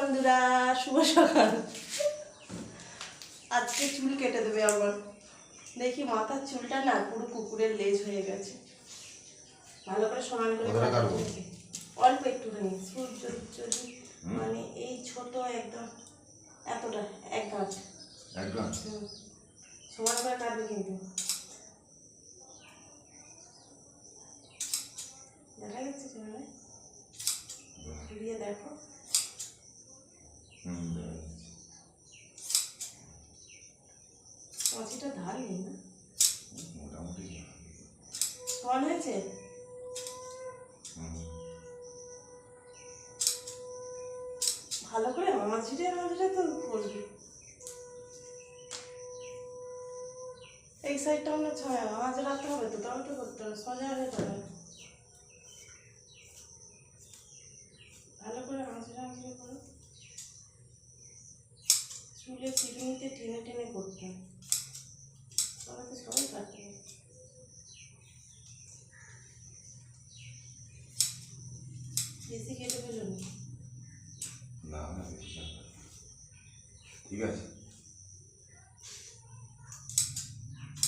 বন্ধুরা, শুভ সকাল। আজকে চুল কেটে দেবে আমার। দেখি মাথার চুলটা না পুরো কুকুরের লেজ হয়ে গেছে। ভালো করে সমান করে কাটবো। অল্প একটুখানি যদি মানে এই ছোট একদম এতটা এক গাঁট সমান করে কাটবে কিন্তু। দেখা যাচ্ছে ক্যামেরায়? ঘুরিয়ে দেখো। কাঁচিটা ধার নেই না, সমান হয়েছে। ভালো করে মাঝিরে তো করবি। এই সাইডটা আমরা ছয় মাঝ রাখতে হবে, তো টমেটো করতে হবে, সোজা হয়ে যাবে। ভালো করে মাঝিরে করো। চুলে চিরুনিতে টেনে টেনে করতে হবে। আমাকে সবাই কাটতে হবে। বেশি কেটে ফেলো না, ঠিক আছে।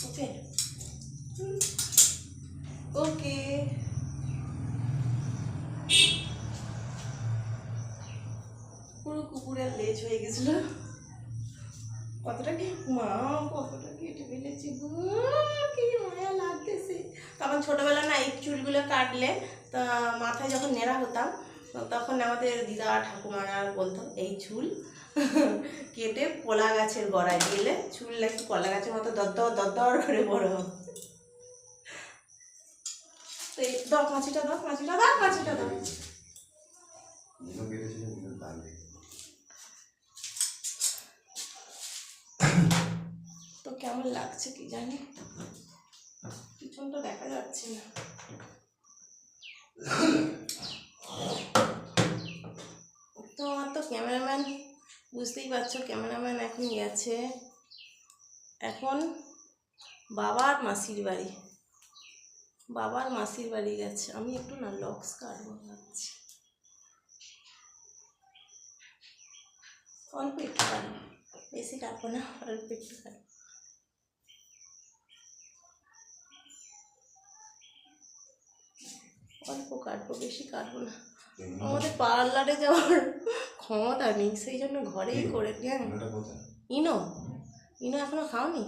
ওকে ওকে। পুরো কুকুরের লেজ হয়ে গেছিল। কতটা কি মা, কতটা কেটে ফেলেছি গো, কি মায়া লাগতেছে। তখন ছোটবেলা না এই চুলগুলো কাটলে তা মাথায় যখন নেড়া হতাম তখন আমাদের দিদা ঠাকুমারা বলতো এই চুল কেটে কলা গাছের গোড়ায় গেলে চুল নাকি কলা গাছের মতো দর করে বড় হবে। তো এই দাও মাছিটা দাও। তো কেমন লাগছে কি জানি, পিছনটা দেখা যাচ্ছে না। তো আমার তো ক্যামেরাম্যান, বুঝতেই পারছো ক্যামেরাম্যান এখন গেছে এখন বাবার মাসির বাড়ি গেছে। আমি একটু না লক্স কাটবো ভাবছি, অল্প একটু কাটবো, বেশি কাটবো না, অল্প একটু কাটবো। অল্প কাটবো, বেশি কাটবো না। আমাদের পার্লারে যাওয়ার ক্ষমতা নেই, সেই জন্য ঘরেই করে নিয়ে। ইনো এখনো খাওনি?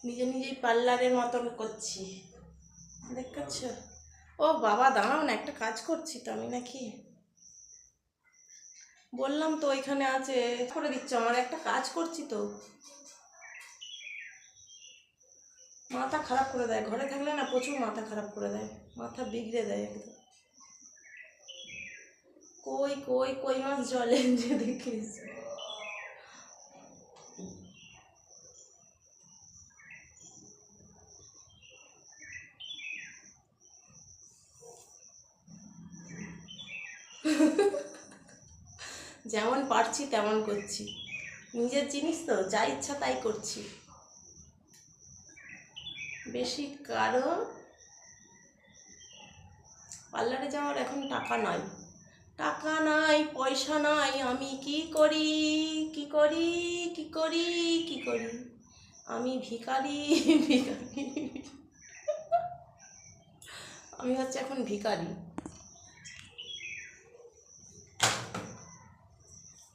নিজেই পার্লারের মতন করছি, দেখাচ্ছ? ও বাবা দাঁড়াও না, একটা কাজ করছি তো আমি নাকি, বললাম তো ওইখানে আছে করে দিচ্ছ। আমার একটা কাজ করছি তো, মাথা খারাপ করে দেয়। ঘরে থাকলে না প্রচুর মাথা খারাপ করে দেয়, মাথা বিগড়ে দেয় একদম। কই মাছ জলে যে দেখিস। যেমন পারছি তেমন করছি, নিজের জিনিস তো যা ইচ্ছা তাই করছি। বেশি কারো পার্লারে যাওয়ার এখন টাকা নাই, পয়সা নাই। আমি কি করি আমি ভিখারি। আমি হচ্ছে এখন ভিখারি।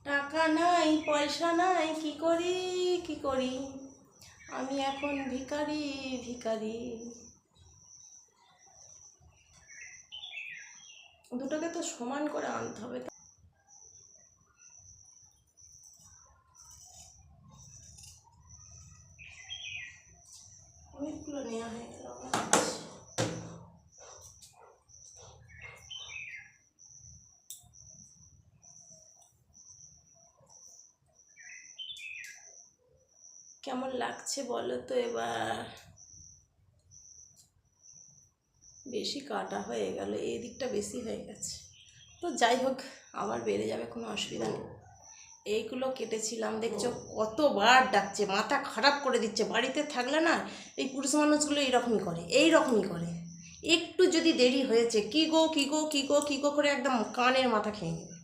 টাকা নাই, পয়সা নাই, কি করি আমি এখন ভিখারি। দুটোকে তো সমান করে আনতে হবে। অনেকগুলো নেওয়া হয়ে গেল। কেমন লাগছে বলো তো এবার? বেশি কাটা হয়ে গেল, এই দিকটা বেশি হয়ে গেছে। তো যাই হোক, আবার বেড়ে যাবে, কোনো অসুবিধা নেই। এইগুলো কেটেছিলাম, দেখছো কতবার ডাকছে, মাথা খারাপ করে দিচ্ছে। বাড়িতে থাকলে না এই পুরুষ মানুষগুলো এইরকমই করে, এইরকমই করে। একটু যদি দেরি হয়েছে, কি গো কি গো কি গো কি গো করে একদম কানের মাথা খেয়ে নেবে।